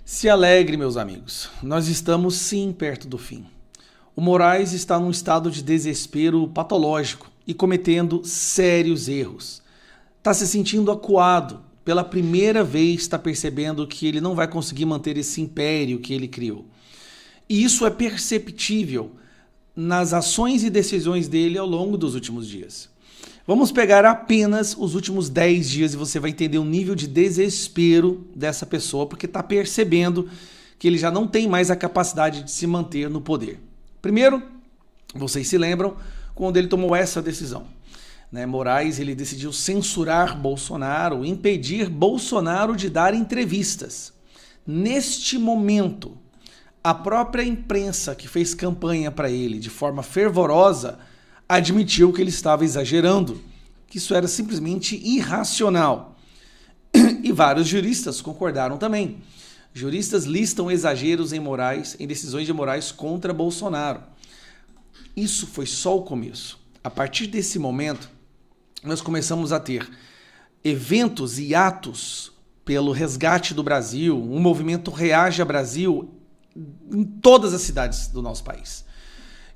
Se alegre, meus amigos. Nós estamos sim perto do fim. O Moraes está num estado de desespero patológico e cometendo sérios erros. Está se sentindo acuado. Pela primeira vez está percebendo que ele não vai conseguir manter esse império que ele criou. E isso é perceptível nas ações e decisões dele ao longo dos últimos dias. Vamos pegar apenas os últimos 10 dias e você vai entender o nível de desespero dessa pessoa, porque está percebendo que ele já não tem mais a capacidade de se manter no poder. Primeiro, vocês se lembram quando ele tomou essa decisão. Moraes ele decidiu censurar Bolsonaro, impedir Bolsonaro de dar entrevistas. Neste momento, a própria imprensa que fez campanha para ele de forma fervorosa admitiu que ele estava exagerando, que isso era simplesmente irracional. E vários juristas concordaram também. Juristas listam exageros em decisões de Moraes contra Bolsonaro. Isso foi só o começo. A partir desse momento, nós começamos a ter eventos e atos pelo resgate do Brasil, um movimento Reage a Brasil em todas as cidades do nosso país.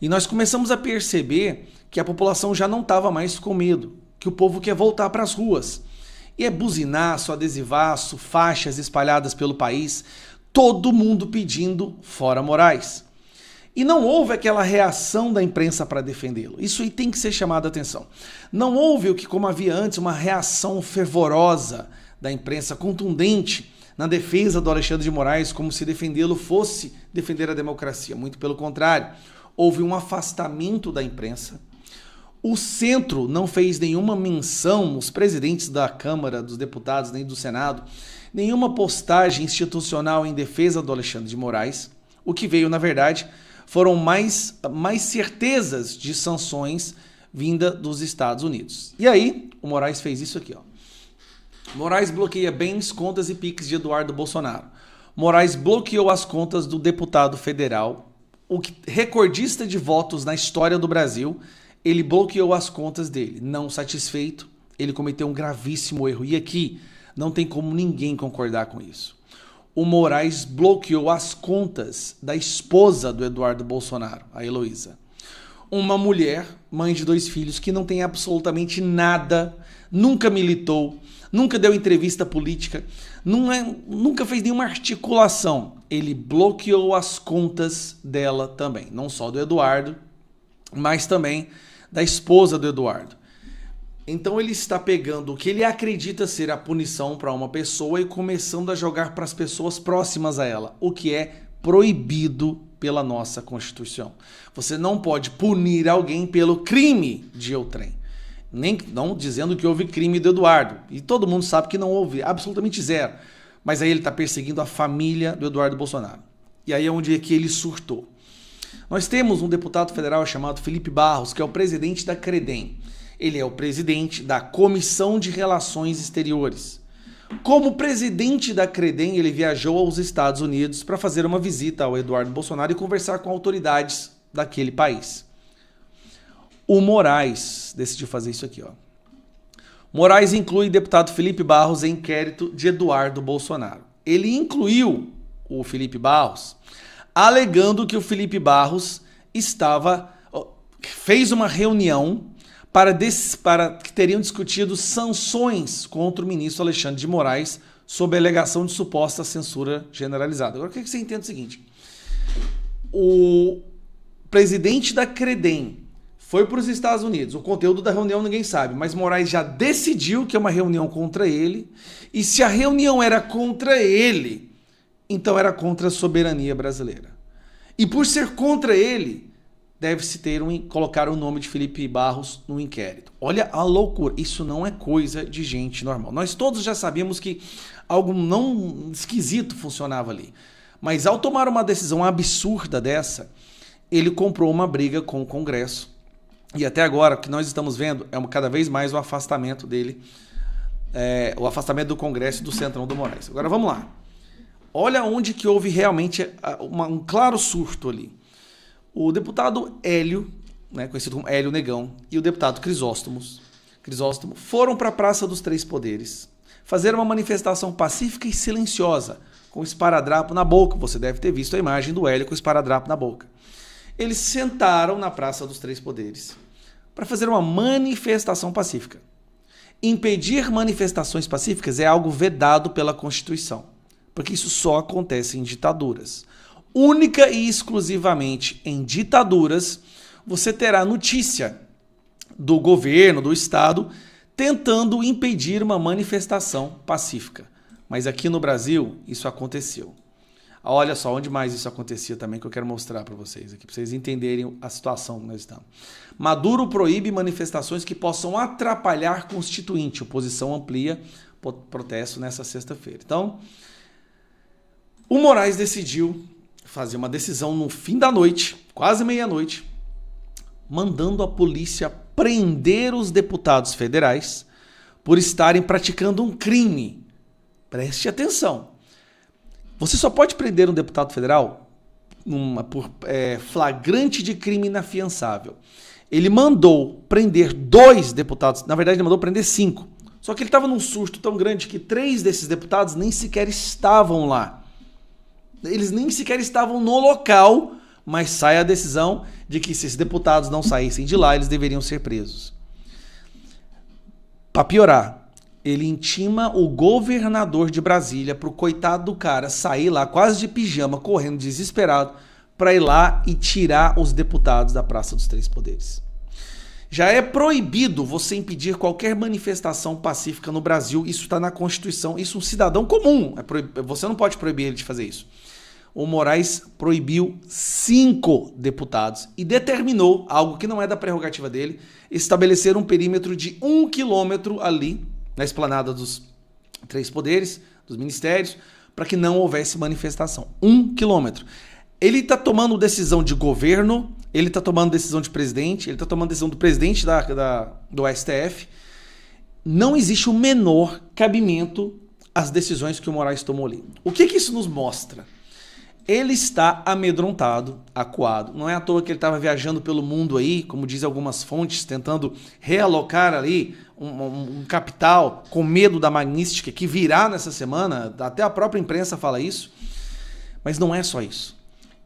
E nós começamos a perceber que a população já não estava mais com medo, que o povo quer voltar para as ruas. E é buzinaço, adesivaço, faixas espalhadas pelo país, todo mundo pedindo fora Moraes. E não houve aquela reação da imprensa para defendê-lo. Isso aí tem que ser chamado a atenção. Não houve o que, como havia antes, uma reação fervorosa da imprensa, contundente, na defesa do Alexandre de Moraes, como se defendê-lo fosse defender a democracia. Muito pelo contrário, houve um afastamento da imprensa. O centro não fez nenhuma menção, os presidentes da Câmara, dos deputados, nem do Senado, nenhuma postagem institucional em defesa do Alexandre de Moraes. O que veio, na verdade, foram mais certezas de sanções vinda dos Estados Unidos. E aí, o Moraes fez isso aqui, ó. Moraes bloqueia bens, contas e PIX de Eduardo Bolsonaro. Moraes bloqueou as contas do deputado federal, o recordista de votos na história do Brasil. Ele bloqueou as contas dele. Não satisfeito, ele cometeu um gravíssimo erro. E aqui não tem como ninguém concordar com isso. O Moraes bloqueou as contas da esposa do Eduardo Bolsonaro, a Heloísa. Uma mulher, mãe de 2 filhos, que não tem absolutamente nada, nunca militou, nunca deu entrevista política, nunca fez nenhuma articulação. Ele bloqueou as contas dela também, não só do Eduardo, mas também da esposa do Eduardo. Então ele está pegando o que ele acredita ser a punição para uma pessoa e começando a jogar para as pessoas próximas a ela, o que é proibido pela nossa Constituição. Você não pode punir alguém pelo crime de outrem. Não dizendo que houve crime do Eduardo. E todo mundo sabe que não houve, absolutamente zero. Mas aí ele está perseguindo a família do Eduardo Bolsonaro. E aí é onde é que ele surtou. Nós temos um deputado federal chamado Felipe Barros, que é o presidente da CREDEM. Ele é o presidente da Comissão de Relações Exteriores. Como presidente da CREDEM, ele viajou aos Estados Unidos para fazer uma visita ao Eduardo Bolsonaro e conversar com autoridades daquele país. O Moraes decidiu fazer isso aqui, ó. Moraes inclui deputado Felipe Barros em inquérito de Eduardo Bolsonaro. Ele incluiu o Felipe Barros, alegando que o Felipe Barros fez uma reunião para que teriam discutido sanções contra o ministro Alexandre de Moraes sob a alegação de suposta censura generalizada. Agora, o que você entende é o seguinte: o presidente da CREDEM foi para os Estados Unidos, o conteúdo da reunião ninguém sabe, mas Moraes já decidiu que é uma reunião contra ele, e se a reunião era contra ele, então era contra a soberania brasileira. E por ser contra ele, deve-se colocar o nome de Felipe Barros no inquérito. Olha a loucura, isso não é coisa de gente normal. Nós todos já sabíamos que algo não esquisito funcionava ali. Mas ao tomar uma decisão absurda dessa, ele comprou uma briga com o Congresso. E até agora, o que nós estamos vendo é cada vez mais o afastamento dele, o afastamento do Congresso e do Centrão do Moraes. Agora vamos lá. Olha onde que houve realmente um claro surto ali. O deputado Hélio, conhecido como Hélio Negão, e o deputado Crisóstomo foram para a Praça dos Três Poderes fazer uma manifestação pacífica e silenciosa com esparadrapo na boca. Você deve ter visto a imagem do Hélio com esparadrapo na boca. Eles sentaram na Praça dos Três Poderes para fazer uma manifestação pacífica. Impedir manifestações pacíficas é algo vedado pela Constituição, porque isso só acontece em ditaduras. Única e exclusivamente em ditaduras, você terá notícia do governo, do Estado, tentando impedir uma manifestação pacífica. Mas aqui no Brasil, isso aconteceu. Olha só onde mais isso acontecia também, que eu quero mostrar para vocês aqui, para vocês entenderem a situação que nós estamos. Maduro proíbe manifestações que possam atrapalhar constituinte. Oposição amplia protesto nessa sexta-feira. Então, o Moraes decidiu fazer uma decisão no fim da noite, quase meia-noite, mandando a polícia prender os deputados federais por estarem praticando um crime. Preste atenção. Você só pode prender um deputado federal por flagrante de crime inafiançável. Ele mandou prender 2 deputados, na verdade ele mandou prender 5. Só que ele estava num susto tão grande que 3 desses deputados nem sequer estavam lá. Eles nem sequer estavam no local, mas sai a decisão de que se esses deputados não saíssem de lá, eles deveriam ser presos. Para piorar, ele intima o governador de Brasília para o coitado do cara sair lá quase de pijama, correndo desesperado, para ir lá e tirar os deputados da Praça dos Três Poderes. Já é proibido você impedir qualquer manifestação pacífica no Brasil, isso está na Constituição, isso é um cidadão comum, você não pode proibir ele de fazer isso. O Moraes proibiu 5 deputados e determinou, algo que não é da prerrogativa dele, estabelecer um perímetro de 1 quilômetro ali, na esplanada dos Três Poderes, dos ministérios, para que não houvesse manifestação. 1 quilômetro. Ele está tomando decisão de governo, ele está tomando decisão de presidente, ele está tomando decisão do presidente do STF. Não existe o menor cabimento às decisões que o Moraes tomou ali. O que isso nos mostra? Ele está amedrontado, acuado. Não é à toa que ele estava viajando pelo mundo aí, como dizem algumas fontes, tentando realocar ali um capital com medo da Magnística que virá nessa semana. Até a própria imprensa fala isso. Mas não é só isso.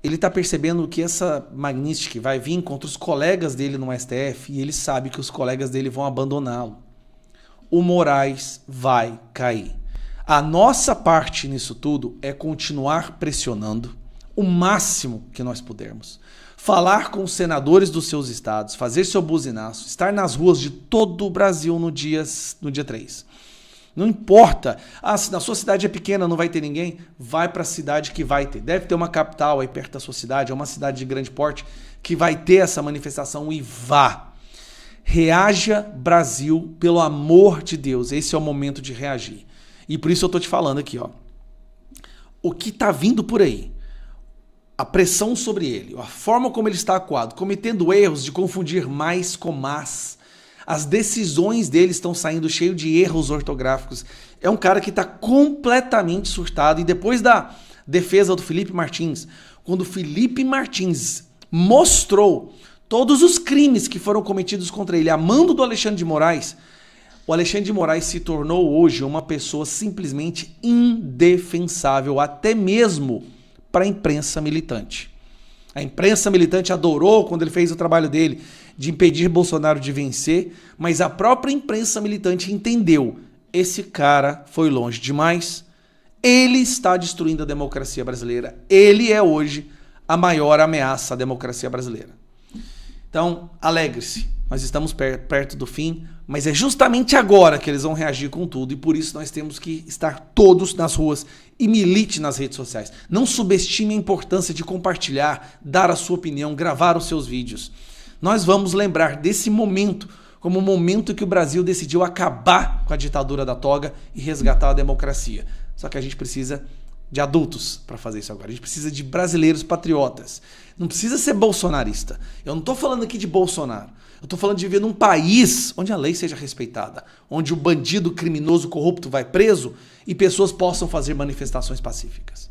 Ele está percebendo que essa Magnística vai vir contra os colegas dele no STF e ele sabe que os colegas dele vão abandoná-lo. O Moraes vai cair. A nossa parte nisso tudo é continuar pressionando o máximo que nós pudermos. Falar com os senadores dos seus estados, fazer seu buzinaço, estar nas ruas de todo o Brasil no dia 3. Não importa, se na sua cidade é pequena, não vai ter ninguém, vai para a cidade que vai ter. Deve ter uma capital aí perto da sua cidade, é uma cidade de grande porte, que vai ter essa manifestação e vá. Reaja, Brasil, pelo amor de Deus, esse é o momento de reagir. E por isso eu estou te falando aqui, ó. O que está vindo por aí, a pressão sobre ele, a forma como ele está acuado, cometendo erros de confundir mais com mas, as decisões dele estão saindo cheio de erros ortográficos. É um cara que está completamente surtado. E depois da defesa do Felipe Martins, quando o Felipe Martins mostrou todos os crimes que foram cometidos contra ele, a mando do Alexandre de Moraes, o Alexandre de Moraes se tornou hoje uma pessoa simplesmente indefensável, até mesmo para a imprensa militante. A imprensa militante adorou quando ele fez o trabalho dele de impedir Bolsonaro de vencer, mas a própria imprensa militante entendeu, esse cara foi longe demais, ele está destruindo a democracia brasileira, ele é hoje a maior ameaça à democracia brasileira. Então, alegre-se, nós estamos perto do fim, mas é justamente agora que eles vão reagir com tudo e por isso nós temos que estar todos nas ruas e milite nas redes sociais. Não subestime a importância de compartilhar, dar a sua opinião, gravar os seus vídeos. Nós vamos lembrar desse momento como o momento que o Brasil decidiu acabar com a ditadura da toga e resgatar a democracia. Só que a gente precisa de adultos para fazer isso agora. A gente precisa de brasileiros patriotas. Não precisa ser bolsonarista. Eu não estou falando aqui de Bolsonaro. Eu estou falando de viver num país onde a lei seja respeitada, onde o bandido criminoso corrupto vai preso e pessoas possam fazer manifestações pacíficas.